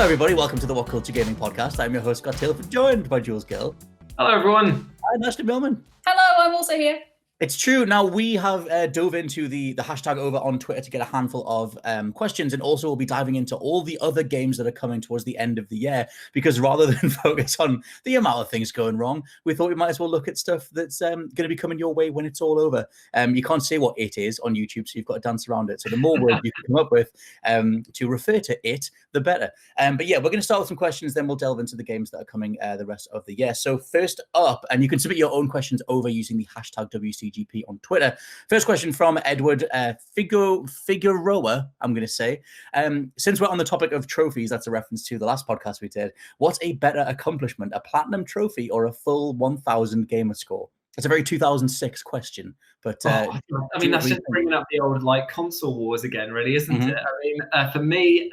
Hello, everybody. Welcome to the WhatCulture Gaming Podcast. I'm your host, Scott Taylor, joined by Jules Gill. Hello, everyone. Hi, Ashley Millman. Hello, I'm also here. It's true. Now, we have dove into the hashtag over on Twitter to get a handful of questions, and also we'll be diving into all the other games that are coming towards the end of the year, because rather than focus on the amount of things going wrong, we thought we might as well look at stuff that's going to be coming your way when it's all over. You can't say what it is on YouTube, so you've got to dance around it. So the more words you can come up with to refer to it, the better. But yeah, we're going to start with some questions, then we'll delve into the games that are coming the rest of the year. So first up, and you can submit your own questions over using the hashtag WCGP on Twitter. First question from Edward Figueroa, I'm going to say. Since we're on the topic of trophies, that's a reference to the last podcast we did. What's a better accomplishment, a platinum trophy or a full 1,000 gamer score? It's a very 2006 question, but I mean, that's just bringing up the old console wars again, really, isn't it? I mean, for me,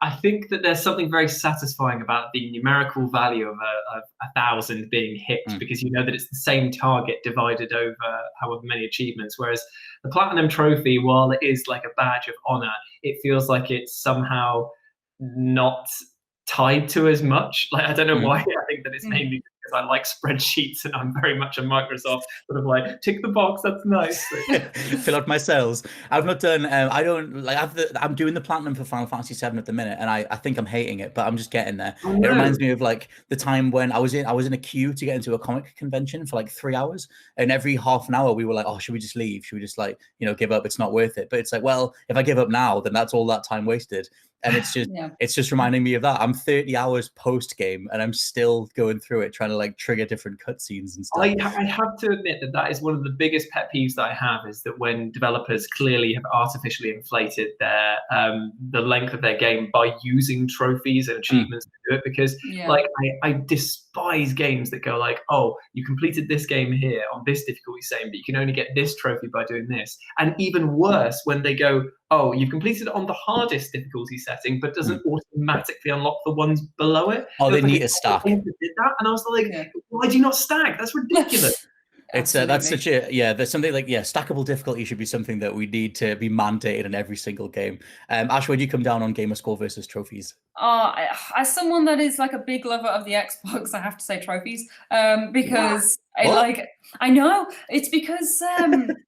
I think that there's something very satisfying about the numerical value of 1,000 being hit, because you know that it's the same target divided over however many achievements. Whereas the platinum trophy, while it is like a badge of honor, it feels like it's somehow not tied to as much. I don't know why. I think that it's mainly because I like spreadsheets and I'm very much a Microsoft sort of tick the box. That's nice. Fill out my cells. I've not done. I'm doing the platinum for Final Fantasy VII at the minute, and I think I'm hating it, but I'm just getting there. Oh, no. It reminds me of the time when I was in a queue to get into a comic convention for 3 hours, and every half an hour we were like, oh, should we just leave? Should we just give up? It's not worth it. But it's well, if I give up now, then that's all that time wasted. And it's just it's just reminding me of that. I'm 30 hours post game and I'm still going through it, trying to trigger different cutscenes and stuff. I have to admit that is one of the biggest pet peeves that I have, is that when developers clearly have artificially inflated their the length of their game by using trophies and achievements to do it, because I despise games that go oh, you completed this game here on this difficulty setting, but you can only get this trophy by doing this. And even worse, when they go, oh, you've completed it on the hardest difficulty setting, but doesn't automatically unlock the ones below it. Oh, they need a stack. Did that, and I was like, why do you not stack? That's ridiculous. It's that's such a there's something stackable difficulty should be something that we need to be mandated in every single game. Ash, where do you come down on gamer score versus trophies? As someone that is a big lover of the Xbox, I have to say trophies, because I know it's because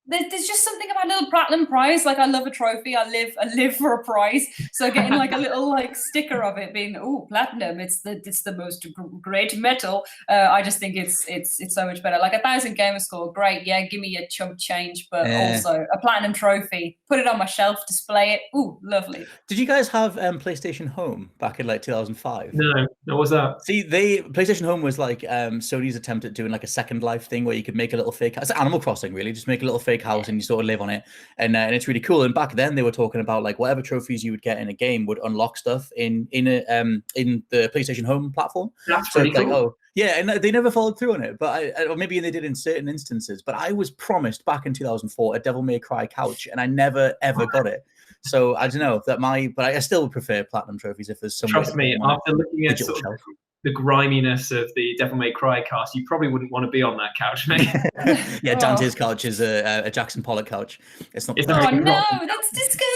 there's just something about a little platinum prize. I love a trophy. I live for a prize. So getting a little sticker of it being platinum, it's the most great metal. I just think it's so much better. 1,000 gamer score, great. Yeah, give me a chump change, but also a platinum trophy. Put it on my shelf, display it. Ooh, lovely. Did you guys have PlayStation Home back in 2005? No, what was that? See, PlayStation Home was Sony's attempt at doing a Second Life thing where you could make a little fake house. It's Animal Crossing, really. Just make a little fake house and you sort of live on it, and it's really cool. And back then they were talking about whatever trophies you would get in a game would unlock stuff in the PlayStation Home platform. That's pretty cool. And they never followed through on it, but or maybe they did in certain instances. But I was promised back in 2004 a Devil May Cry couch, and I never ever got it. So I don't know but I still would prefer platinum trophies if there's some. Trust me, after looking at the griminess of the Devil May Cry cast, you probably wouldn't want to be on that couch, mate. Yeah, Dante's couch is a Jackson Pollock couch. It's not. Oh no, that's disgusting.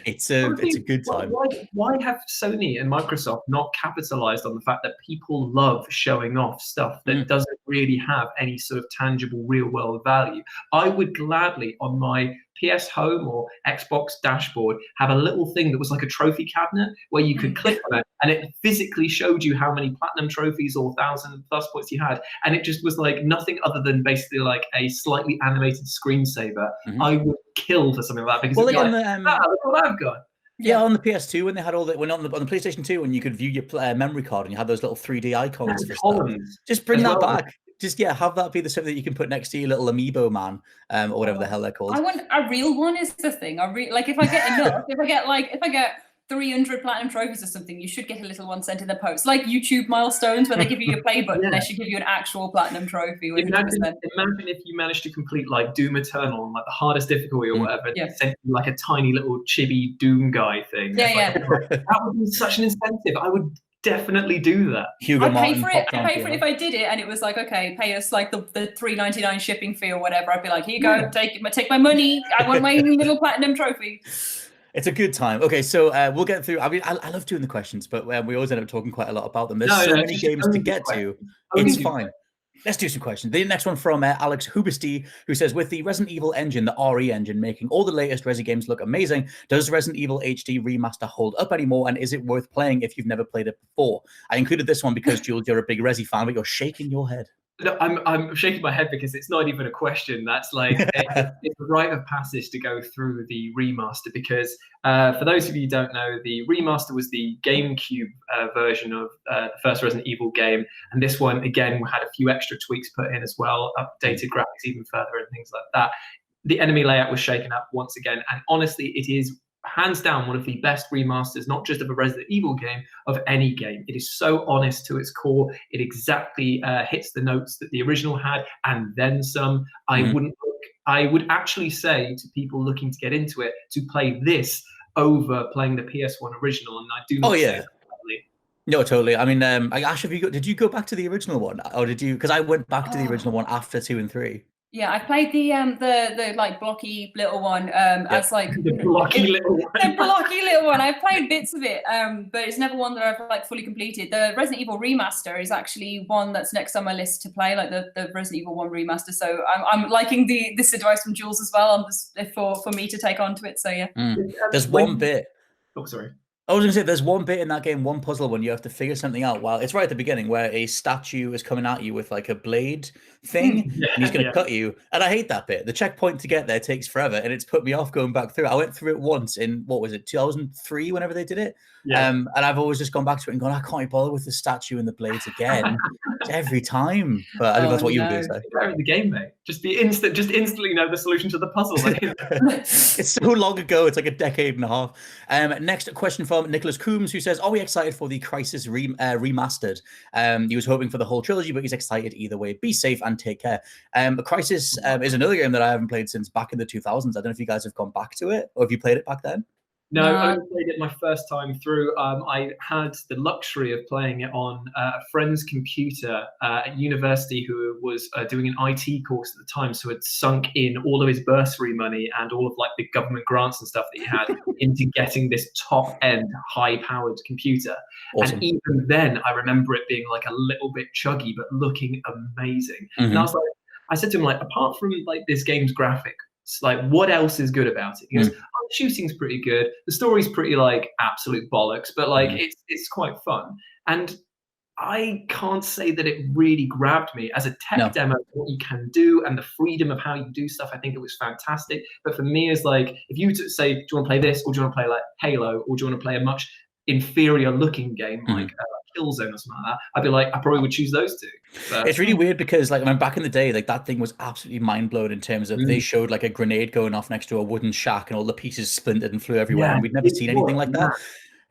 It's a good time. Why have Sony and Microsoft not capitalized on the fact that people love showing off stuff that doesn't really have any sort of tangible real world value? I would gladly, on my PS Home or Xbox dashboard, have a little thing that was like a trophy cabinet where you could click on it and it physically showed you how many platinum trophies or 1,000+ points you had, and it just was nothing other than basically a slightly animated screensaver. I would kill for something like that, because look what I've got. Yeah, on the PS2 when they had on the PlayStation 2 when you could view your memory card and you had those little 3D icons for stuff. Just bring that back. Just have that be the stuff that you can put next to your little amiibo man, or whatever the hell they're called. I want a real one is the thing. If I get enough, if I get 300 platinum trophies or something, you should get a little one sent in the post, like YouTube milestones where they give you your play button. They should give you an actual platinum trophy. Imagine if you managed to complete Doom Eternal on the hardest difficulty or whatever, and sent you a tiny little chibi Doom guy thing. That would be such an incentive. I would definitely do that. I'd pay for it if I did it, and it was okay, pay us the $3.99 shipping fee or whatever. I'd be here you go, take my money. I want my little platinum trophy. It's a good time. Okay, so we'll get through. I mean, I love doing the questions, but we always end up talking quite a lot about them. There's so many games to get to. It's fine. Let's do some questions. The next one from Alex Hubesty, who says, with the Resident Evil engine, the RE engine, making all the latest Resi games look amazing, does Resident Evil HD Remaster hold up anymore, and is it worth playing if you've never played it before? I included this one because, Jules, you're a big Resi fan, but you're shaking your head. No, I'm shaking my head because it's not even a question. That's like it's a rite of passage to go through the remaster, because for those of you who don't know, the remaster was the GameCube version of the first Resident Evil game, and this one again had a few extra tweaks put in as well, updated graphics even further and things like that. The enemy layout was shaken up once again, and honestly, it is hands down one of the best remasters, not just of a Resident Evil game, of any game. It is so honest to its core. It exactly hits the notes that the original had, and then some. I would actually say to people looking to get into it to play this over playing the PS1 original, and I do not say that. No, totally. I mean, Ash, did you go back to the original one, or did you? Because I went back to the original one after 2 and 3. Yeah, I played the like blocky little one as like the blocky little one. The blocky little one. I've played bits of it, but it's never one that I've like fully completed. The Resident Evil Remaster is actually one that's next on my list to play, like the Resident Evil 1 Remaster. So I'm liking this advice from Jules as well. For me to take onto it. So yeah. There's one bit. Oh, sorry. I was going to say, there's one bit in that game, one puzzle, when you have to figure something out. Well, it's right at the beginning where a statue is coming at you with like a blade thing, and he's going to cut you. And I hate that bit. The checkpoint to get there takes forever, and it's put me off going back through it. I went through it once in, 2003, whenever they did it. Yeah. And I've always just gone back to it and gone, I can't be bothered with the statue and the blades again every time. But I think that's what you would do. So. The game, mate. Just instantly know the solution to the puzzle. It's so long ago. It's like a decade and a half. Next question from Nicholas Coombs, who says, are we excited for the Crisis remastered? He was hoping for the whole trilogy, but he's excited either way. Be safe and take care. Crisis is another game that I haven't played since back in the 2000s. I don't know if you guys have gone back to it, or have you played it back then? No, I only played it my first time through. I had the luxury of playing it on a friend's computer at university who was doing an IT course at the time, so had sunk in all of his bursary money and all of like the government grants and stuff that he had into getting this top-end, high-powered computer. Awesome. And even then, I remember it being like a little bit chuggy, but looking amazing. And I said to him, like, apart from like this game's graphic, like, what else is good about it? He goes, the shooting's pretty good. The story's pretty like absolute bollocks, but like it's quite fun. And I can't say that it really grabbed me as a tech demo, what you can do and the freedom of how you do stuff. I think it was fantastic. But for me, it's like, if you say, do you want to play this, or do you want to play like Halo, or do you want to play a much inferior looking game like Killzone or something like that, I'd be like, I probably would choose those two. But it's really weird because, like, I mean, back in the day, like that thing was absolutely mind blown in terms of they showed like a grenade going off next to a wooden shack and all the pieces splintered and flew everywhere, and we'd never seen anything like that.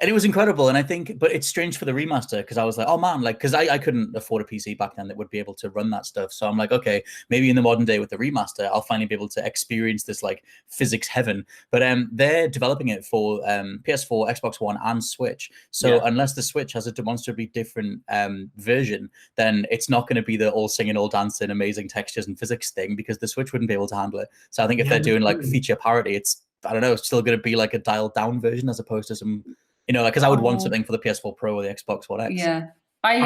And it was incredible. And I think, but it's strange for the remaster because I was like, oh man, like, because I couldn't afford a PC back then that would be able to run that stuff. So I'm like, okay, maybe in the modern day with the remaster, I'll finally be able to experience this like physics heaven. But they're developing it for PS4, Xbox One, and Switch. So unless the Switch has a demonstrably different version, then it's not going to be the all singing, all dancing, amazing textures and physics thing, because the Switch wouldn't be able to handle it. So I think if they're doing like feature parity, it's, I don't know, it's still going to be like a dialed down version as opposed to some, you know, like, because I would want something for the PS4 Pro or the Xbox One X. Yeah, I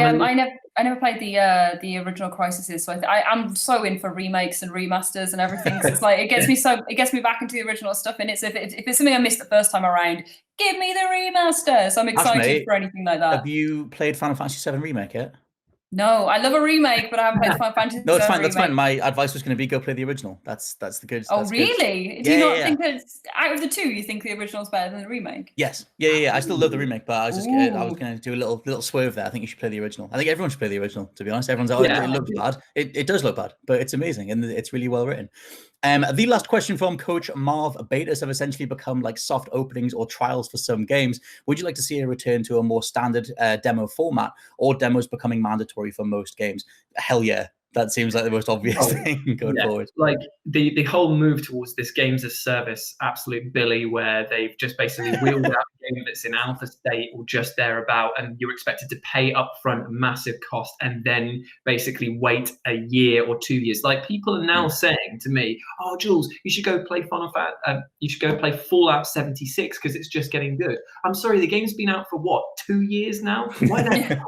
never played the original Crises, so I'm so in for remakes and remasters and everything. Cause it's like it gets me back into the original stuff. And it's if it's something I missed the first time around, give me the remaster. So I'm excited for anything like that. Have you played Final Fantasy VII Remake yet? No, I love a remake, but I haven't played Final Fantasy VII. No, it's fine. That's fine. My advice was going to be go play the original. That's the good. Oh, really? Good. Do you not think that out of the two, you think the original's better than the remake? Yes. Yeah. I still love the remake, but I was going to do a little swerve there. I think you should play the original. I think everyone should play the original. To be honest, everyone's like, it looks bad. It does look bad, but it's amazing and it's really well written. The last question from Coach Marv: betas have essentially become like soft openings or trials for some games. Would you like to see a return to a more standard demo format, or demos becoming mandatory for most games? Hell yeah. That seems like the most obvious thing going forward. Like the whole move towards this games as service absolute billy, where they've just basically wheeled out a game that's in alpha state or just thereabout, and you're expected to pay upfront a massive cost and then basically wait a year or 2 years. Like people are now saying to me, "Oh, Jules, you should go play you should go play Fallout 76 because it's just getting good." I'm sorry, the game's been out for what, 2 years now? Why the hell?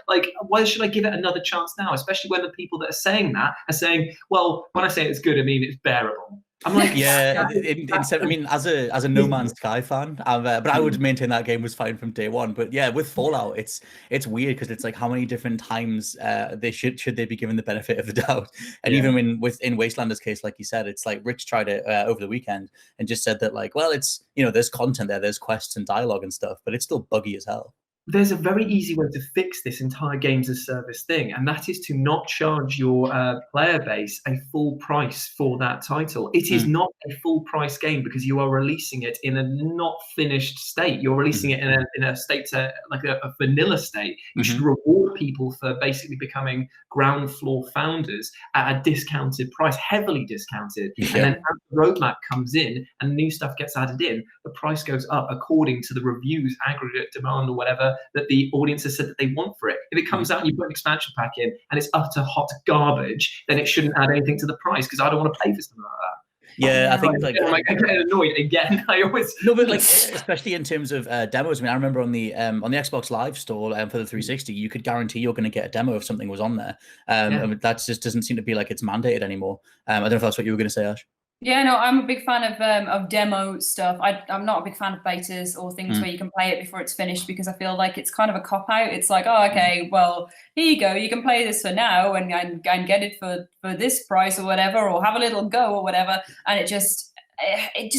Like, why should I give it another chance now? Especially when the people that are saying that are saying, well, when I say it's good, I mean it's bearable. I'm like, yeah. I mean, as a No Man's Sky fan, but I would maintain that game was fine from day one. But yeah, with Fallout, it's weird because it's like how many different times they should they be given the benefit of the doubt? And even in Wastelander's case, like you said, it's like Rich tried it over the weekend and just said that like, well, it's there's content there, there's quests and dialogue and stuff, but it's still buggy as hell. There's a very easy way to fix this entire games as service thing, and that is to not charge your player base a full price for that title. It is not a full price game because you are releasing it in a not finished state. You're releasing it in a state like a vanilla state. You should reward people for basically becoming ground floor founders at a discounted price, heavily discounted. And then as the roadmap comes in and new stuff gets added in, the price goes up according to the reviews, aggregate demand, or whatever that the audience has said that they want for it. If it comes out and you put an expansion pack in and it's utter hot garbage, then it shouldn't add anything to the price because I don't want to pay for something like that. Yeah, I think I get annoyed again. I always but like especially in terms of demos. I mean, I remember on the Xbox Live store for the 360, you could guarantee you're going to get a demo if something was on there. And that just doesn't seem to be like it's mandated anymore. I don't know if that's what you were going to say, Ash. Yeah, no, I'm a big fan of demo stuff. I'm not a big fan of betas or things where you can play it before it's finished because I feel like it's kind of a cop-out. It's like, oh, okay, well, here you go. You can play this for now and get it for this price or whatever, or have a little go or whatever. And it just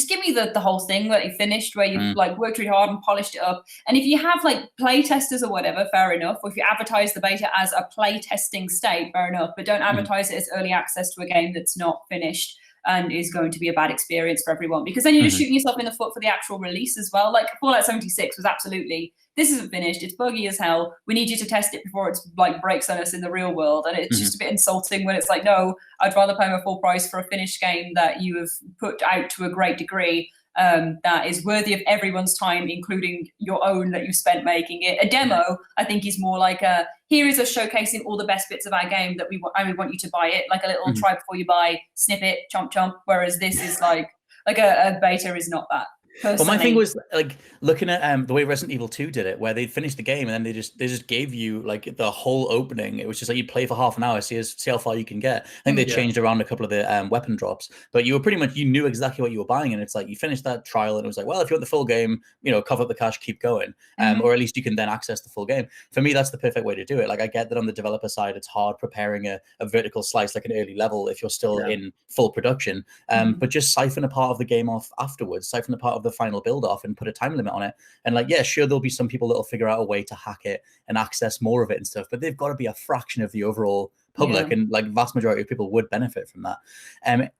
give me the whole thing that you finished where you've like worked really hard and polished it up. And if you have like play testers or whatever, fair enough. Or if you advertise the beta as a play testing state, fair enough. But don't advertise it as early access to a game that's not finished and is going to be a bad experience for everyone, because then you're just shooting yourself in the foot for the actual release as well. Like Fallout 76 was absolutely, this isn't finished, it's buggy as hell, we need you to test it before it's like breaks on us in the real world. And it's just a bit insulting when it's like, no, I'd rather pay my full price for a finished game that you have put out to a great degree, that is worthy of everyone's time, including your own that you spent making it. A demo, I think, is more like here is us showcasing all the best bits of our game that we want you to buy it, like a little try before you buy snippet, chomp chomp. Whereas this is like a beta is not that. Personally. Well, my thing was like looking at the way Resident Evil 2 did it, where they finished the game and then they just gave you like the whole opening. It was just like you play for half an hour, see how far you can get. I think they changed around a couple of the weapon drops, but you knew exactly what you were buying, and it's like you finished that trial and it was like, well, if you want the full game, cover up the cash, keep going, or at least you can then access the full game. For me, that's the perfect way to do it. Like I get that on the developer side, it's hard preparing a vertical slice like an early level if you're still in full production, but just siphon a part of the game off afterwards, siphon a part of the final build off and put a time limit on it. And like, yeah, sure, there'll be some people that'll figure out a way to hack it and access more of it and stuff, but they've got to be a fraction of the overall public, and like vast majority of people would benefit from that.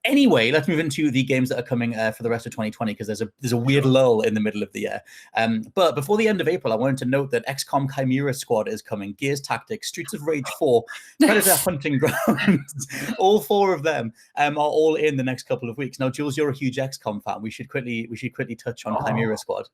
Anyway, let's move into the games that are coming for the rest of 2020, because there's a weird lull in the middle of the year. But before the end of April, I wanted to note that XCOM Chimera Squad is coming, Gears Tactics, Streets of Rage 4, Predator Hunting Grounds. All four of them are all in the next couple of weeks. Now, Jules, you're a huge XCOM fan. We should quickly touch on Chimera Squad.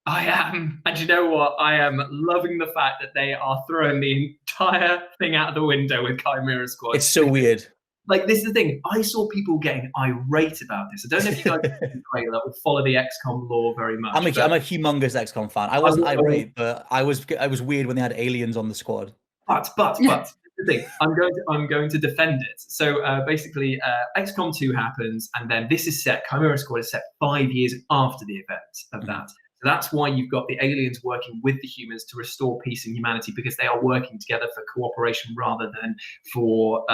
I am, and you know what? I am loving the fact that they are throwing the entire thing out of the window with Chimera Squad. It's so weird. Like, this is the thing. I saw people getting irate about this. I don't know if you guys that would follow the XCOM lore very much. I'm a humongous XCOM fan. I wasn't irate, but I was weird when they had aliens on the squad. But the thing, I'm going to defend it. So basically, XCOM 2 happens, and then this is set. Chimera Squad is set 5 years after the events of that. So that's why you've got the aliens working with the humans to restore peace and humanity, because they are working together for cooperation rather than for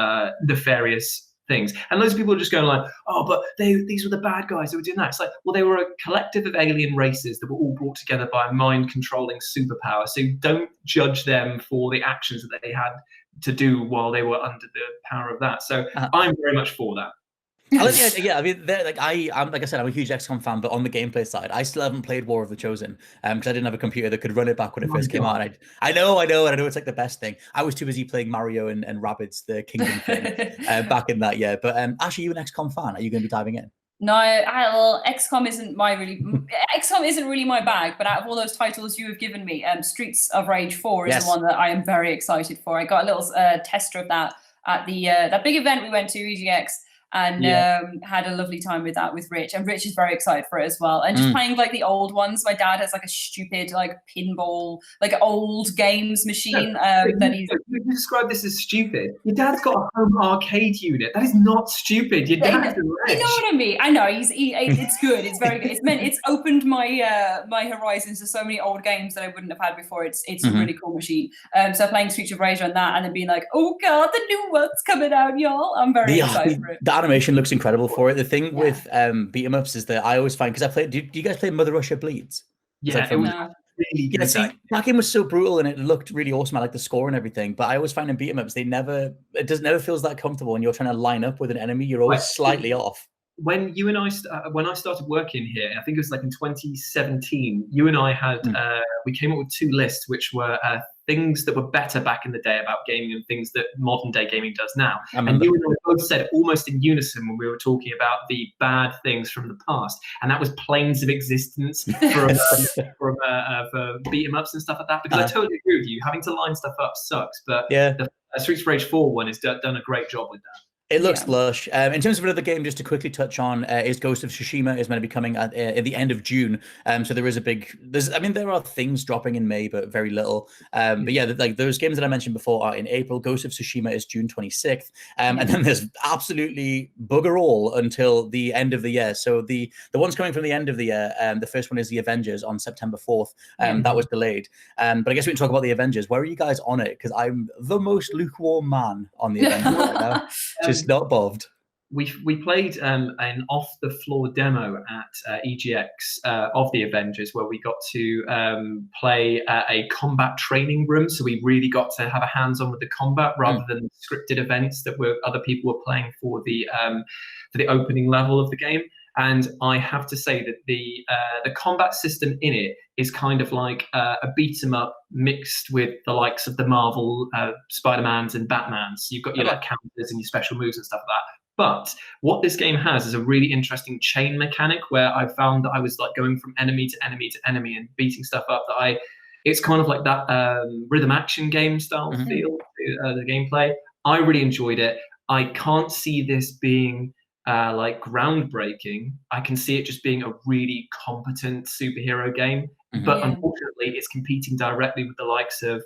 nefarious things. And loads of people are just going like, oh, but these were the bad guys who were doing that. It's like, well, they were a collective of alien races that were all brought together by a mind-controlling superpower. So don't judge them for the actions that they had to do while they were under the power of that. So I'm very much for that. I like the idea, yeah, I mean, I'm like I said, I'm a huge XCOM fan, but on the gameplay side, I still haven't played War of the Chosen because I didn't have a computer that could run it back when it first came out. And I know, and I know it's like the best thing. I was too busy playing Mario and Rabbids, the Kingdom thing, back in that year. But Ashley, you an XCOM fan? Are you going to be diving in? No, XCOM isn't XCOM isn't really my bag. But out of all those titles you have given me, Streets of Rage 4 is the one that I am very excited for. I got a little tester of that at the that big event we went to, EGX. And had a lovely time with that with Rich, and Rich is very excited for it as well. And just playing like the old ones. My dad has like a stupid like pinball, like old games machine. That he's. You describe this as stupid. Your dad's got a home arcade unit. That is not stupid. Your dad's rich. You know what I mean? I know it's good. It's very good. It's opened my my horizons to so many old games that I wouldn't have had before. It's a really cool machine. So playing Streets of Rage on that, and then being like, oh god, the new one's coming out, y'all. I'm very excited for it. The animation looks incredible for it. The thing with beat 'em ups is that I always find, because I played. Do you guys play Mother Russia Bleeds? Yeah, it was really good. That game was so brutal and it looked really awesome. I like the score and everything, but I always find in beat 'em ups it never feels that comfortable when you're trying to line up with an enemy. You're always slightly off. When you and I, when I started working here, I think it was like in 2017. You and I had we came up with 2 lists, which were things that were better back in the day about gaming and things that modern day gaming does now. And you and I both said almost in unison when we were talking about the bad things from the past, and that was Planes of Existence for beat 'em ups and stuff like that. Because I totally agree with you. Having to line stuff up sucks, but the Streets of Rage 4 one has done a great job with that. It looks lush. In terms of another game, just to quickly touch on, is Ghost of Tsushima is meant to be coming at the end of June. So there is there are things dropping in May, but very little. But yeah, like those games that I mentioned before are in April. Ghost of Tsushima is June 26th. And then there's absolutely bugger all until the end of the year. So the ones coming from the end of the year, the first one is the Avengers on September 4th. That was delayed. But I guess we can talk about the Avengers. Where are you guys on it? Because I'm the most lukewarm man on the Avengers right now. Just not bothered. We played an off-the-floor demo at EGX of the Avengers, where we got to play a combat training room. So we really got to have a hands-on with the combat rather than scripted events that other people were playing for the opening level of the game. And I have to say that the combat system in it is kind of like a beat 'em up mixed with the likes of the Marvel Spider-Mans and Batmans. You've got your like counters and your special moves and stuff like that. But what this game has is a really interesting chain mechanic where I found that I was like going from enemy to enemy to enemy and beating stuff up. It's kind of like that rhythm action game style feel to the gameplay. I really enjoyed it. I can't see this being like groundbreaking. I can see it just being a really competent superhero game. But unfortunately, it's competing directly with the likes of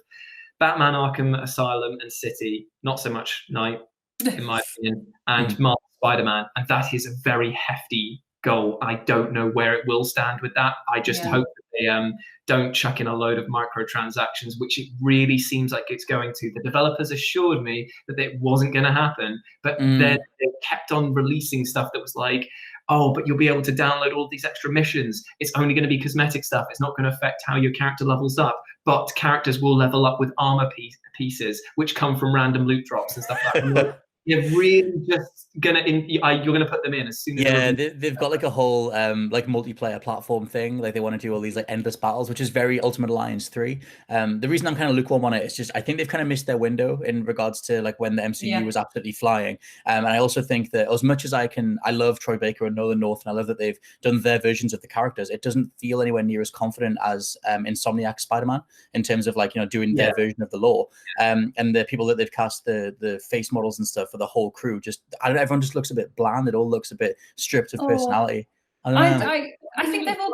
Batman Arkham Asylum and City, not so much Night, in my opinion, and Marvel Spider-Man. And that is a very hefty goal. I don't know where it will stand with that. I just hope that they don't chuck in a load of microtransactions, which it really seems like it's going to. The developers assured me that it wasn't going to happen, but then they kept on releasing stuff that was like, oh, but you'll be able to download all these extra missions. It's only going to be cosmetic stuff. It's not going to affect how your character levels up, but characters will level up with armor pieces, which come from random loot drops and stuff like that. You're really just you're gonna put them in as soon as they've got like a whole like multiplayer platform thing. Like they want to do all these like endless battles, which is very Ultimate Alliance 3. The reason I'm kind of lukewarm on it is just I think they've kind of missed their window in regards to like when the MCU was absolutely flying. And I also think that as much as I love Troy Baker and Nolan North, and I love that they've done their versions of the characters, it doesn't feel anywhere near as confident as Insomniac Spider-Man in terms of like doing their version of the lore. And the people that they've cast, the face models and stuff for the whole crew, everyone just looks a bit bland. It all looks a bit stripped of personality. I think they've all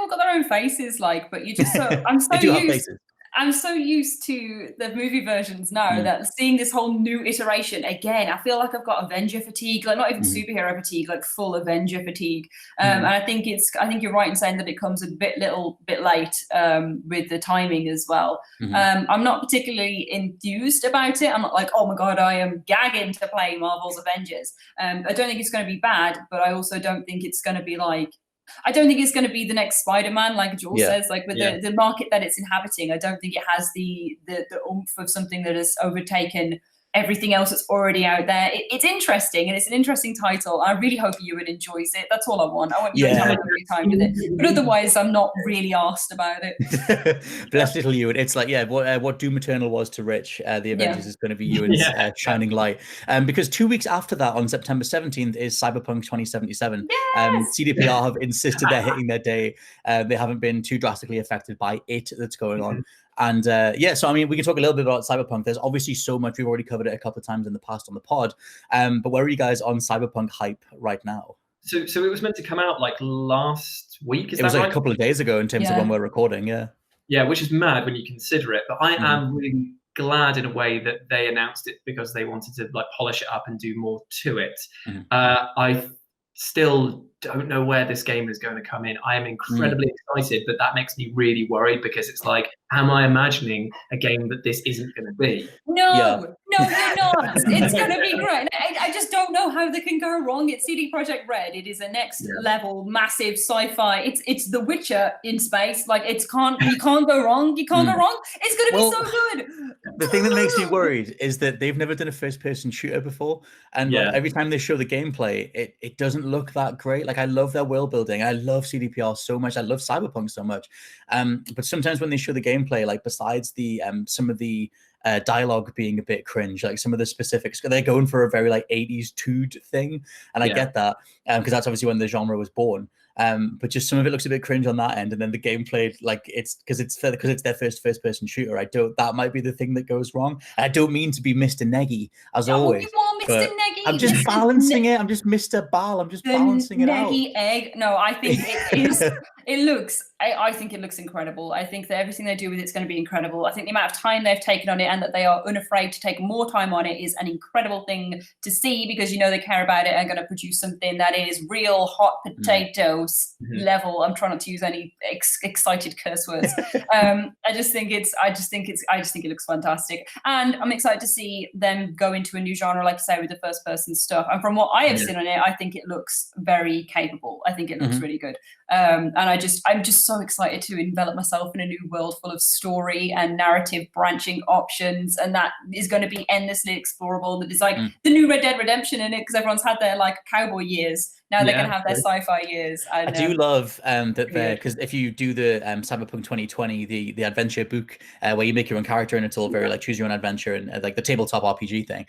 got their own faces, like, but you just I'm so used to the movie versions now that seeing this whole new iteration again, I feel like I've got Avenger fatigue, like not even superhero fatigue, like full Avenger fatigue. And I think you're right in saying that it comes a bit late with the timing as well. I'm not particularly enthused about it. I'm not like, oh my god, I am gagging to play Marvel's Avengers. I don't think it's going to be bad, but I also don't think it's going to be like, I don't think it's going to be the next Spider-Man, like Jules says, like with the market that it's inhabiting. I don't think it has the oomph of something that has overtaken everything else that's already out there. It's interesting, and it's an interesting title. I really hope Ewan enjoys it. That's all I want. I want Ewan to have a lovely time with it. But otherwise, I'm not really asked about it. Bless little Ewan. It's like, what Doom Eternal was to Rich, the Avengers is going to be Ewan's shining light. Because 2 weeks after that, on September 17th, is Cyberpunk 2077. Yes! CDPR have insisted they're hitting their day. They haven't been too drastically affected by it that's going on. And so I mean, we can talk a little bit about Cyberpunk. There's obviously so much. We've already covered it a couple of times in the past on the pod. But where are you guys on Cyberpunk hype right now? So it was meant to come out like last week. It was like a couple of days ago in terms of when we're recording. Yeah, which is mad when you consider it. But I am really glad in a way that they announced it because they wanted to like polish it up and do more to it. I still don't know where this game is going to come in. I am incredibly excited, but that makes me really worried because it's like, am I imagining a game that this isn't going to be? No, you're not. It's going to be great. I just don't know how they can go wrong. It's CD Projekt Red. It is a next level, massive sci-fi. It's The Witcher in space. Like you can't go wrong. You can't go wrong. It's going to be so good. The thing that makes me worried is that they've never done a first-person shooter before, and like, every time they show the gameplay, it doesn't look that great. Like I love their world building. I love CDPR so much. I love Cyberpunk so much. But sometimes when they show the gameplay, like besides the some of the dialogue being a bit cringe, like some of the specifics, they're going for a very like 80s tood thing, and I get that because that's obviously when the genre was born. But just some of it looks a bit cringe on that end, and then the gameplay, like it's because it's their first person shooter. That might be the thing that goes wrong. I don't mean to be Mr. Neggy as always. Mr. Neggy. I'm just balancing it. I'm just Mr. Ball. I'm just balancing it out. Neggy egg. No, I think it is. I think it looks incredible. I think that everything they do with it's going to be incredible. I think the amount of time they've taken on it and that they are unafraid to take more time on it is an incredible thing to see, because they care about it and are going to produce something that is real hot potatoes level. I'm trying not to use any excited curse words. I just think it looks fantastic, and I'm excited to see them go into a new genre, like I say, with the first person stuff. And from what I have seen on it, I think it looks very capable. I think it looks really good. And I'm just so excited to envelop myself in a new world full of story and narrative branching options, and that is going to be endlessly explorable. That is like the new Red Dead Redemption in it, because everyone's had their like cowboy years. Now they're going to have their sci-fi years. And, I do love that they're, because if you do the Cyberpunk 2020, the adventure book where you make your own character and it's all very like choose your own adventure and like the tabletop RPG thing,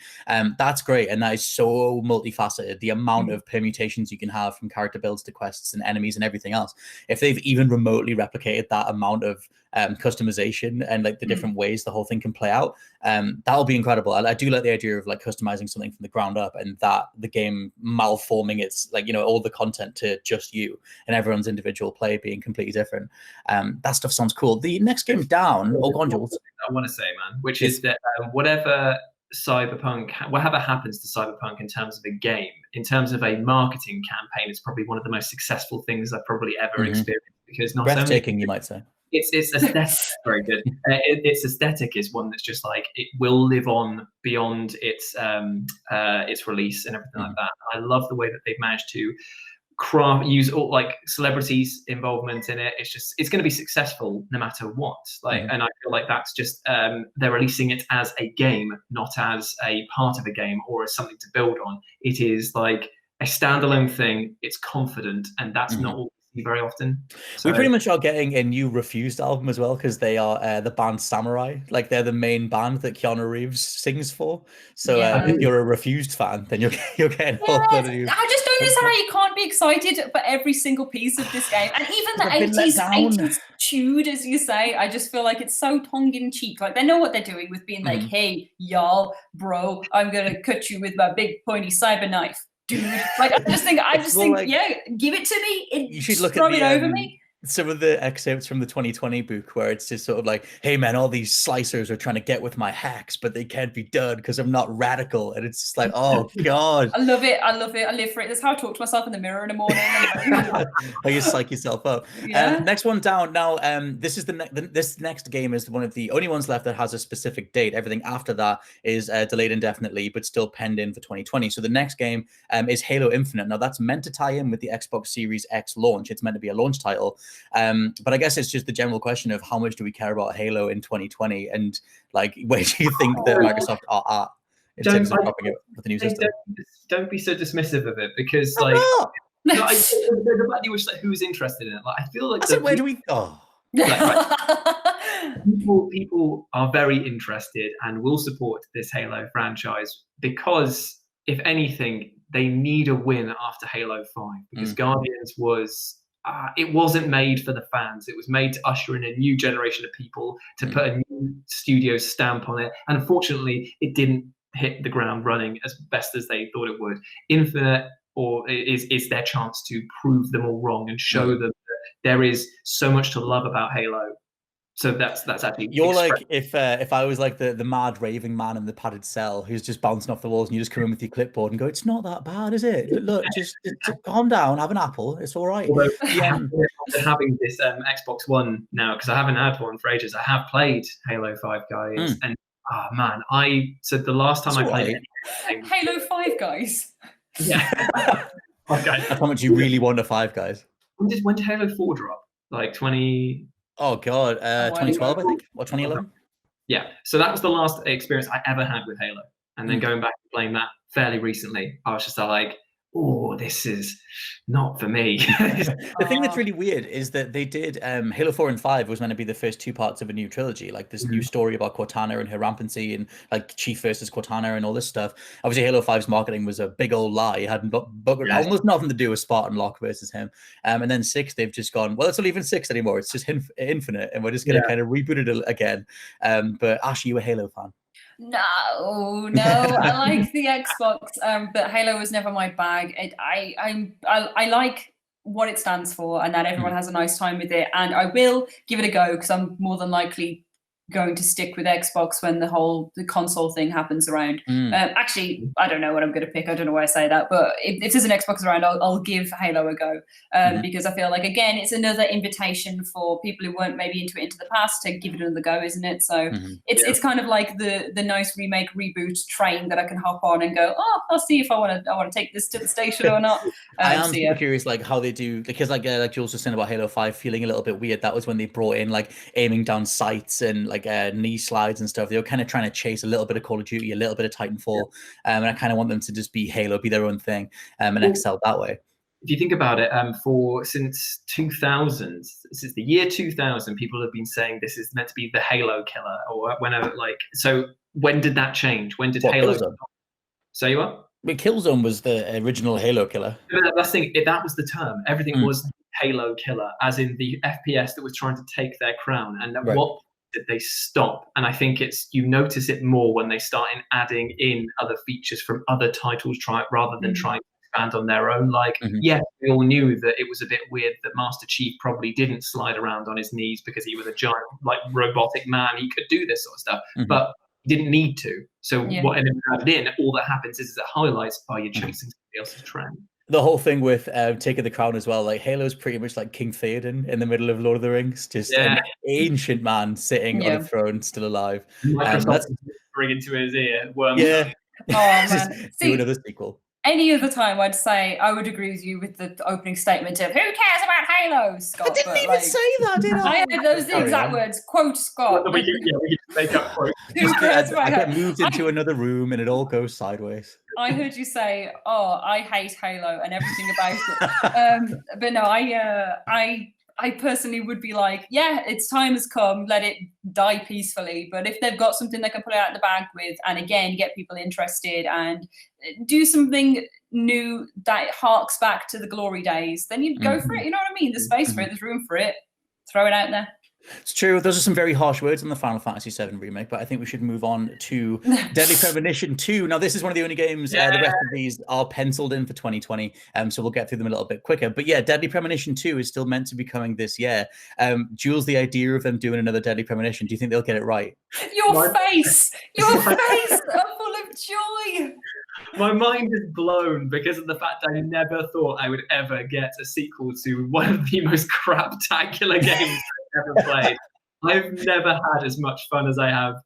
that's great, and that is so multifaceted. The amount of permutations you can have from character builds to quests and enemies and everything else. If they've even remotely replicated that amount of customization and like the different ways the whole thing can play out, that'll be incredible. I do like the idea of like customizing something from the ground up, and that the game malforming its like all the content to just you and everyone's individual play being completely different. That stuff sounds cool. The next game down, go on, Jules. I want to say, man, which is that whatever happens to Cyberpunk in terms of a game, in terms of a marketing campaign, it's probably one of the most successful things I've probably ever experienced, because not breathtaking, you might say. It's aesthetic, very good. Its aesthetic is one that's just like, it will live on beyond its release and everything like that. I love the way that they've managed to use all like celebrities' involvement in it. It's going to be successful no matter what. Like, and I feel like that's just they're releasing it as a game, not as a part of a game or as something to build on. It is like a standalone thing. It's confident, and that's not all very often. So we pretty much are getting a new Refused album as well, because they are the band Samurai. Like they're the main band that Keanu Reeves sings for. So if you're a Refused fan, then you're getting all the new. I just don't understand how you can't be excited for every single piece of this game, and even the 80s chewed, as you say. I just feel like it's so tongue in cheek. Like they know what they're doing with being like, "Hey, y'all, bro, I'm gonna cut you with my big pointy cyber knife." Dude, like I just think, like, give it to me. You should look at over me. Some of the excerpts from the 2020 book where it's just sort of like, hey man, all these slicers are trying to get with my hacks, but they can't be done because I'm not radical. And it's just like, oh god. I love it. I live for it. That's how I talk to myself in the mirror in the morning. You psych yourself up. Next one down. Now, this is this next game is one of the only ones left that has a specific date. Everything after that is delayed indefinitely, but still penned in for 2020. So the next game is Halo Infinite. Now that's meant to tie in with the Xbox Series X launch. It's meant to be a launch title. But I guess it's just the general question of how much do we care about Halo in 2020, and like where do you think that Microsoft are at in terms of popping it with the new system. Don't be so dismissive of it, because like, the fact you wish like who's interested in it. Like I feel like where do we? Oh. People are very interested and will support this Halo franchise because, if anything, they need a win after Halo 5, because Guardians was it wasn't made for the fans. It was made to usher in a new generation of people, to put a new studio stamp on it, and unfortunately it didn't hit the ground running as best as they thought it would. Infinite is their chance to prove them all wrong and show them that there is so much to love about Halo. So that's actually you're like if I was like the mad raving man in the padded cell who's just bouncing off the walls, and you just come in with your clipboard and go, it's not that bad, is it? Look, just calm down, have an apple, it's all right. Although having this Xbox One now, because I haven't had one for ages, I have played Halo 5 guys, and man, so the last time I played Halo 5 guys. Yeah. Okay. That's how much you really want a 5 guys. When did Halo 4 drop? Like 20. Oh god, 2012 I think, or 2011. Yeah, so that was the last experience I ever had with Halo, and then going back and playing that fairly recently, I was just like, oh, this is not for me. The thing that's really weird is that they did Halo 4 and 5 was meant to be the first 2 parts of a new trilogy, like this new story about Cortana and her rampancy, and like Chief versus Cortana and all this stuff. Obviously Halo 5's marketing was a big old lie. It had almost nothing to do with Spartan Locke versus him. And then 6, they've just gone, well, it's not even 6 anymore, it's just Infinite, and we're just going to kind of reboot it again. But Ash, you a Halo fan? No, I like the Xbox, but Halo was never my bag. I like what it stands for, and that everyone has a nice time with it, and I will give it a go, because I'm more than likely going to stick with Xbox when the console thing happens around. Actually, I don't know what I'm going to pick. I don't know why I say that, but if there's an Xbox around, I'll give Halo a go, because I feel like, again, it's another invitation for people who weren't maybe into it into the past to give it another go, isn't it? So it's kind of like the nice remake reboot train that I can hop on and go, oh, I'll see if I want to take this to the station or not. I am super curious, like how they do, because like Jules was saying about Halo 5 feeling a little bit weird. That was when they brought in like aiming down sights and like knee slides and stuff. They were kind of trying to chase a little bit of Call of Duty, a little bit of Titanfall, and I kind of want them to just be Halo, be their own thing, and excel that way. If you think about it, since 2000, since the year 2000, people have been saying this is meant to be the Halo killer, or whenever. Like, so when did that change? When did Halo? So you what? Killzone was the original Halo killer. That's the thing. That was the term. Everything was Halo killer, as in the FPS that was trying to take their crown. And at what did they stop? And I think you notice it more when they start adding in other features from other titles, rather than trying to expand on their own. Like, yes, we all knew that it was a bit weird that Master Chief probably didn't slide around on his knees because he was a giant, like, robotic man. He could do this sort of stuff, but he didn't need to. So what ended up added in, all that happens is it highlights, you're chasing somebody else's trend. The whole thing with taking the crown as well, like Halo's pretty much like King Theoden in the middle of Lord of the Rings, just an ancient man sitting on a throne, still alive. That's bring into his ear. Oh man, do another sequel. Any other time, I'd say I would agree with you with the opening statement of "Who cares about Halo?" Scott, I didn't even say that, did I? I had those exact words. Quote Scott. We can make up quotes. Who cares about I get moved into another room and it all goes sideways. I heard you say, "Oh, I hate Halo and everything about it," but no, I personally would be like, yeah, its time has come, let it die peacefully. But if they've got something they can put it out of the bag with, and again, get people interested and do something new that harks back to the glory days, then you'd go for it. You know what I mean? There's space for it, there's room for it. Throw it out there. It's true. Those are some very harsh words on the Final Fantasy VII remake, but I think we should move on to Deadly Premonition 2. Now, this is one of the only games, the rest of these are penciled in for 2020, so we'll get through them a little bit quicker. But yeah, Deadly Premonition 2 is still meant to be coming this year. Jules, the idea of them doing another Deadly Premonition, do you think they'll get it right? Your face are full of joy. My mind is blown because of the fact I never thought I would ever get a sequel to one of the most craptacular games I've ever played. I've never had as much fun as I have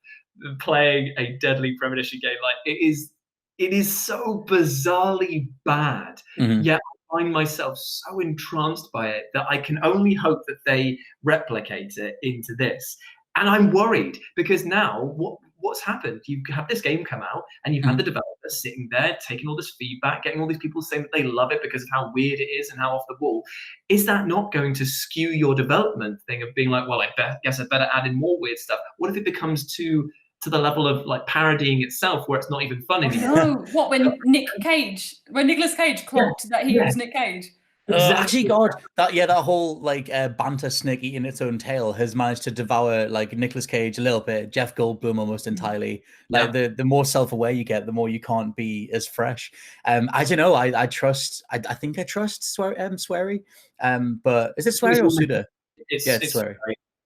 playing a Deadly Premonition game. Like, it is so bizarrely bad, yet I find myself so entranced by it that I can only hope that they replicate it into this. And I'm worried because now, what's happened? You have this game come out, and you've had the developers sitting there taking all this feedback, getting all these people saying that they love it because of how weird it is and how off the wall. Is that not going to skew your development thing of being like, well, guess I better add in more weird stuff? What if it becomes to the level of like parodying itself, where it's not even fun anymore? No, what when Nicolas Cage clocked that he was Nick Cage? Exactly. Actually, God, that whole like banter snake eating its own tail has managed to devour like Nicolas Cage a little bit, Jeff Goldblum almost entirely. Like the more self-aware you get, the more you can't be as fresh. I don't know. I think I trust Swery. But is it Swery or Suda? It's Swery.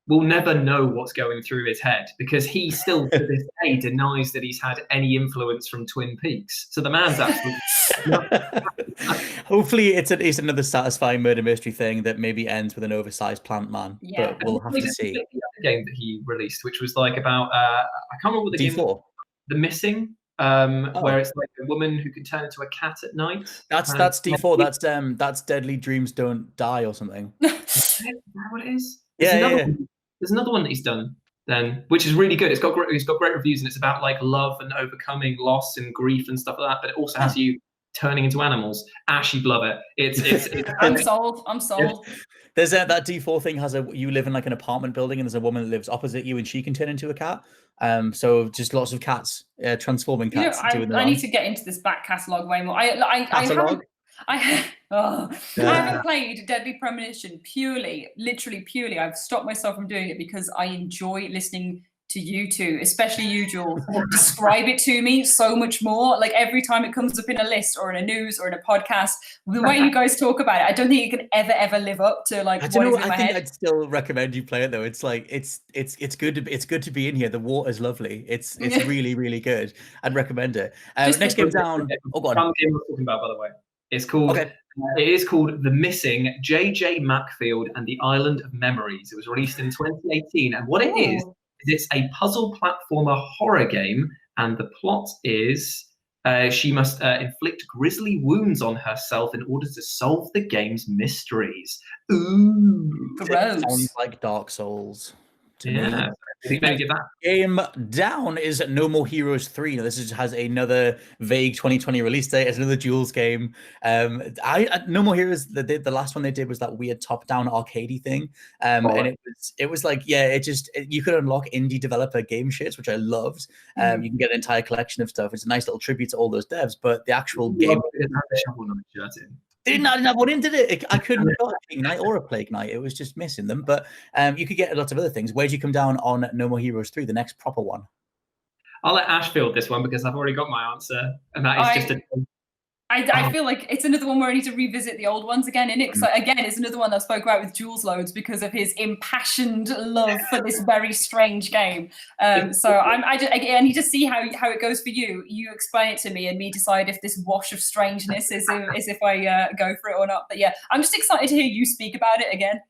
We'll never know what's going through his head because he still to this day denies that he's had any influence from Twin Peaks. So the man's absolutely. Hopefully, it's at least another satisfying murder mystery thing that maybe ends with an oversized plant man. Yeah. But we'll have to see. The other game that he released, which was like about I can't remember what the D4. game was. The Missing, where it's like a woman who can turn into a cat at night. That's D4. That's Deadly Dreams Don't Die or something. Is that what it is? Yeah. There's another one that he's done then, which is really good. It's got great reviews, and it's about like love and overcoming loss and grief and stuff like that. But it also has you turning into animals. Ash, you'd love it. It's I'm sold. There's that D4 thing you live in like an apartment building, and there's a woman that lives opposite you, and she can turn into a cat. So just lots of cats, transforming cats. I need to get into this back catalogue way more. I haven't played Deadly Premonition literally purely. I've stopped myself from doing it because I enjoy listening to you two, especially you, Jules, describe it to me so much more. Like every time it comes up in a list or in a news or in a podcast, the way you guys talk about it, I don't think it can ever live up to like. I don't know. I think I'd still recommend you play it though. It's like it's good to be in here. The water's lovely. It's really really good. I'd recommend it. Next game down. Oh, God. Fun game we're talking about, by the way. It's called. Okay. It is called The Missing, J.J. Macfield and the Island of Memories. It was released in 2018, and what it is it's a puzzle platformer horror game, and the plot is she must inflict grisly wounds on herself in order to solve the game's mysteries. Ooh, gross. Sounds like Dark Souls. Yeah. Game down is No More Heroes 3. Now, this has another vague 2020 release date. It's another Jules game. No More Heroes, the last one they did was that weird top-down arcadey thing. And it was like, you could unlock indie developer game shits, which I loved. You can get an entire collection of stuff. It's a nice little tribute to all those devs, but the actual game didn't have one in, did it? I couldn't have got a King Knight or a Plague Knight. It was just missing them. But you could get a lot of other things. Where'd you come down on No More Heroes 3, the next proper one? I'll let Ash field this one because I've already got my answer. And that is I feel like it's another one where I need to revisit the old ones again. And it's another one that I spoke about with Jules loads because of his impassioned love for this very strange game. So I need to see how it goes for you. You explain it to me, and me decide if this wash of strangeness is if I go for it or not. But yeah, I'm just excited to hear you speak about it again.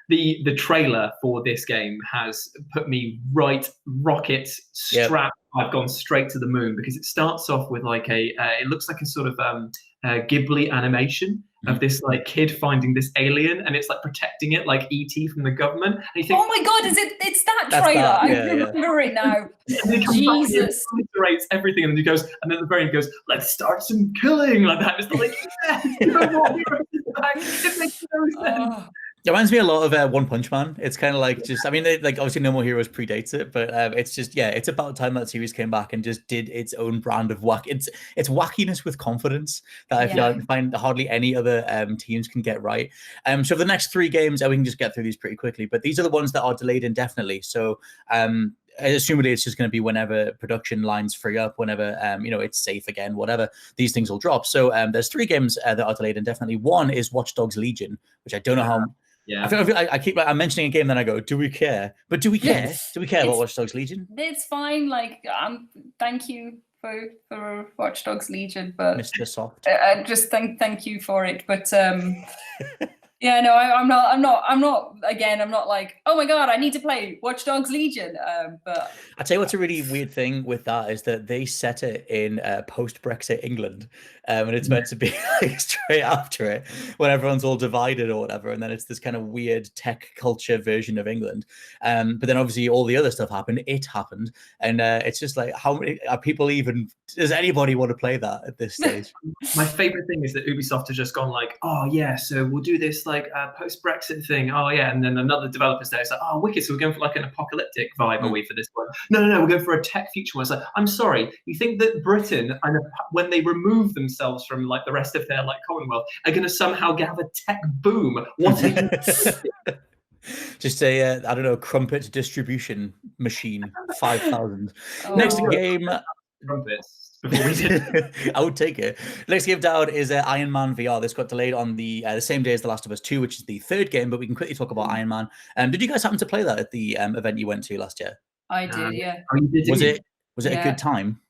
The trailer for this game has put me right rocket strapped. I've gone straight to the moon because it starts off with like it looks like a sort of Ghibli animation of this like kid finding this alien, and it's like protecting it like E.T. from the government. And you think, oh my God, it's that trailer? I remember it now. Jesus, iterates everything, and he goes, and then the very end goes, "Let's start some killing," like that. It's like, it makes no sense. It reminds me a lot of One Punch Man. It's kind of like like obviously No More Heroes predates it, but it's just it's about time that series came back and just did its own brand of whack. It's wackiness with confidence that I find hardly any other teams can get right. So for the next 3 games, we can just get through these pretty quickly, but these are the ones that are delayed indefinitely. So assumably it's just going to be whenever production lines free up, whenever it's safe again, whatever, these things will drop. So there's 3 games that are delayed indefinitely. One is Watchdogs Legion, which I don't know how. Yeah, I keep mentioning a game, then I go, do we care? But do we care? Yes. Do we care about Watchdogs Legion? It's fine. Like, thank you for Watchdogs Legion, but Mr. Soft. Just thank you for it. But Yeah, no, I'm not. Again, I'm not like, oh my god, I need to play Watchdogs Legion. But I tell you what's a really weird thing with that is that they set it in post-Brexit England, and it's meant to be like straight after it when everyone's all divided or whatever, and then it's this kind of weird tech culture version of England. But then obviously all the other stuff happened. It happened, and it's just like, how many are people even? Does anybody want to play that at this stage? My favorite thing is that Ubisoft has just gone like, oh yeah, so we'll do this like post-Brexit thing. Oh yeah, and then another developer's there. It's like, oh wicked, so we're going for like an apocalyptic vibe, are we, for this one? No, we're going for a tech future one. It's like, I'm sorry, you think that Britain, when they remove themselves from like the rest of their like Commonwealth, are going to somehow have a tech boom? What? Just a I don't know, crumpet distribution machine, 5,000. Next game. Trumpets. I would take it. Next game down is Iron Man VR. This got delayed on the same day as The Last of Us 2, which is the third game, but we can quickly talk about Iron Man. Did you guys happen to play that at the event you went to last year? I did, yeah. Was it a good time?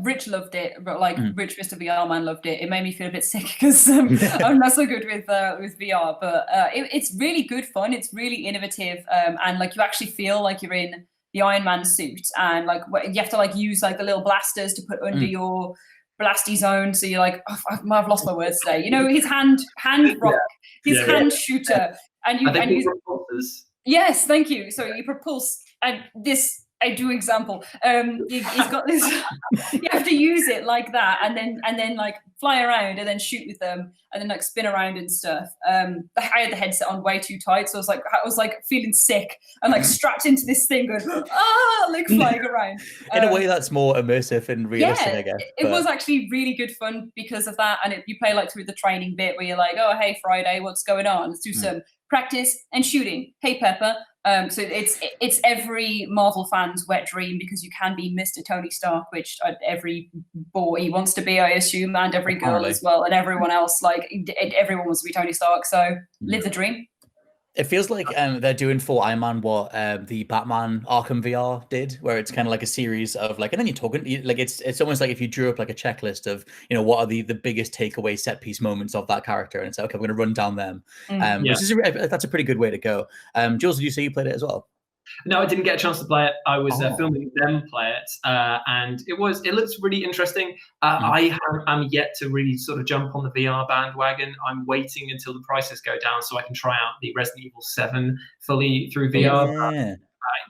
Rich loved it, but like Rich Mr. VR Man loved it. It made me feel a bit sick because I'm not so good with VR, but it's really good fun. It's really innovative, and like you actually feel like you're in the Iron Man suit, and like you have to like use like the little blasters to put under your blasty zone. So you're like, oh, I've lost my words today. You know, his hand rock, hand shooter, and you propulsors. Yes, thank you. So you propulse, and this. I do example. He's got this. You have to use it like that, and then like fly around, and then shoot with them, and then like spin around and stuff. I had the headset on way too tight, so I was like feeling sick and like strapped into this thing, going like flying around. In a way, that's more immersive and realistic, I guess. It was actually really good fun because of that, and you play like through the training bit where you're like, oh hey Friday, what's going on? Let's do some practice and shooting. Hey Pepper. So it's every Marvel fan's wet dream because you can be Mr. Tony Stark, which every boy wants to be, I assume, and every girl as well, and everyone else, like everyone wants to be Tony Stark. So live the dream. It feels like they're doing for Iron Man what the Batman Arkham VR did, where it's kind of like a series of like, and then you're talking like it's almost like if you drew up like a checklist of, you know, what are the biggest takeaway set piece moments of that character, and it's like, okay, we're going to run down them. Which is that's a pretty good way to go. Jules, did you say you played it as well? No, I didn't get a chance to play it. I was filming them play it, and it looks really interesting. I am yet to really sort of jump on the VR bandwagon. I'm waiting until the prices go down so I can try out the Resident Evil 7 fully through VR.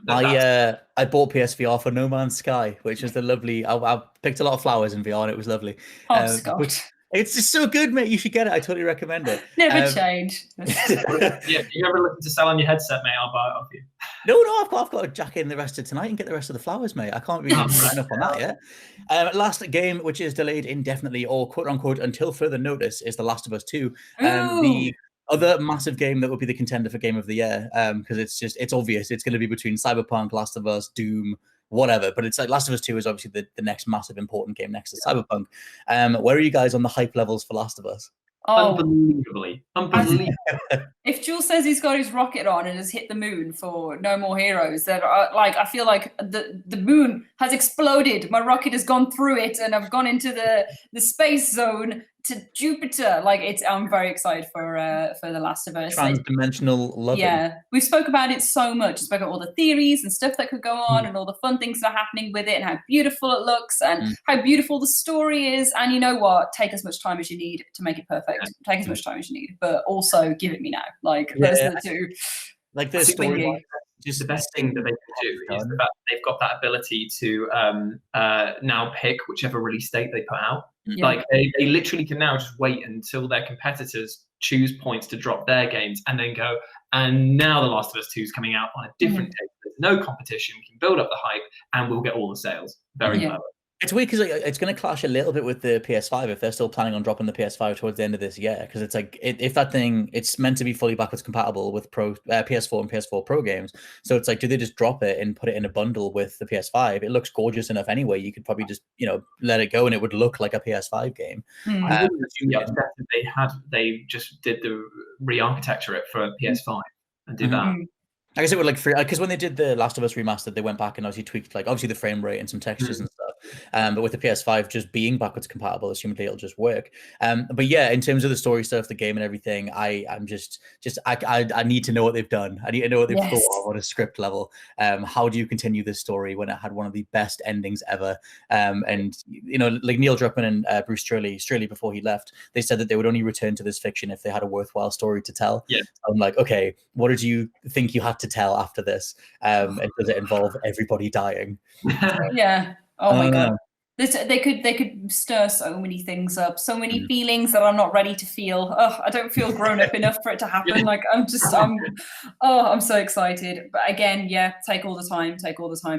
Yeah. I bought PSVR for No Man's Sky, which is the lovely. I picked a lot of flowers in VR, and it was lovely. It's just so good, mate. You should get it. I totally recommend it. Never change. If you're ever looking to sell on your headset, mate, I'll buy it off you. No, I've got to jack in the rest of tonight and get the rest of the flowers, mate. I can't be sign up on that yet. Last game, which is delayed indefinitely or quote unquote until further notice, is The Last of Us 2. The other massive game that would be the contender for Game of the Year, because it's obvious it's going to be between Cyberpunk, Last of Us, Doom, whatever, but it's like Last of Us 2 is obviously the next massive important game next to Cyberpunk. Where are you guys on the hype levels for Last of Us? Unbelievably. If Jules says he's got his rocket on and has hit the moon for No More Heroes, then I feel like the moon has exploded. My rocket has gone through it, and I've gone into the space zone to Jupiter. I'm very excited for The Last of Us. Transdimensional loving. Yeah, we spoke about it so much. We spoke about all the theories and stuff that could go on, and all the fun things that are happening with it, and how beautiful it looks, and how beautiful the story is. And you know what? Take as much time as you need to make it perfect. Take as much time as you need, but also give it me now. Those are the two. Like this story. Just the best thing that they can do is that they've got that ability to now pick whichever release date they put out. Yeah. Like they literally can now just wait until their competitors choose points to drop their games, and then go, and now The Last of Us 2 is coming out on a different date. There's no competition. We can build up the hype, and we'll get all the sales. Very clever. It's weird because it's going to clash a little bit with the PS5 if they're still planning on dropping the PS5 towards the end of this year. Because it's like if that thing, it's meant to be fully backwards compatible with PS4 and PS4 Pro games. So it's like, do they just drop it and put it in a bundle with the PS5? It looks gorgeous enough anyway. You could probably just let it go and it would look like a PS5 game. I wouldn't assume that they just did the re-architecture it for PS5 and do that. I guess it would like free because when they did the Last of Us remastered, they went back and obviously tweaked obviously the frame rate and some textures and stuff. But with the PS5 just being backwards compatible, assumedly it'll just work. But yeah, in terms of the story stuff, the game and everything, I'm just I need to know what they've done. I need to know what they've thought of on a script level. How do you continue this story when it had one of the best endings ever? And you know, like Neil Druckmann and Bruce Straley before he left, they said that they would only return to this fiction if they had a worthwhile story to tell. Yeah. I'm like, okay, what did you think you had to tell after this? And does it involve everybody dying? Yeah. Oh my God. They could stir so many things up, so many feelings that I'm not ready to feel. Oh, I don't feel grown up enough for it to happen. Like I'm so excited. But again, yeah, take all the time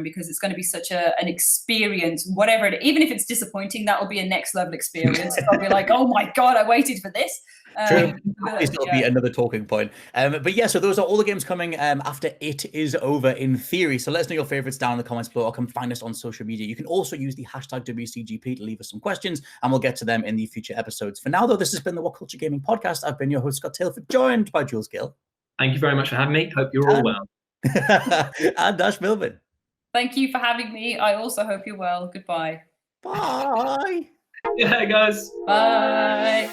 because it's going to be such an experience. Whatever even if it's disappointing, that will be a next level experience. I'll be like, oh my God, I waited for this. True. This will be another talking point. But yeah, so those are all the games coming after it is over in theory. So let us know your favorites down in the comments below, or come find us on social media. You can also use the hashtag WCGP to leave us some questions, and we'll get to them in the future episodes. For now, though, this has been the WhatCulture Gaming Podcast. I've been your host, Scott Taylor, joined by Jules Gill. Thank you very much for having me. Hope you're all well. And Dash Milburn. Thank you for having me. I also hope you're well. Goodbye. Bye. Yeah, guys. Bye.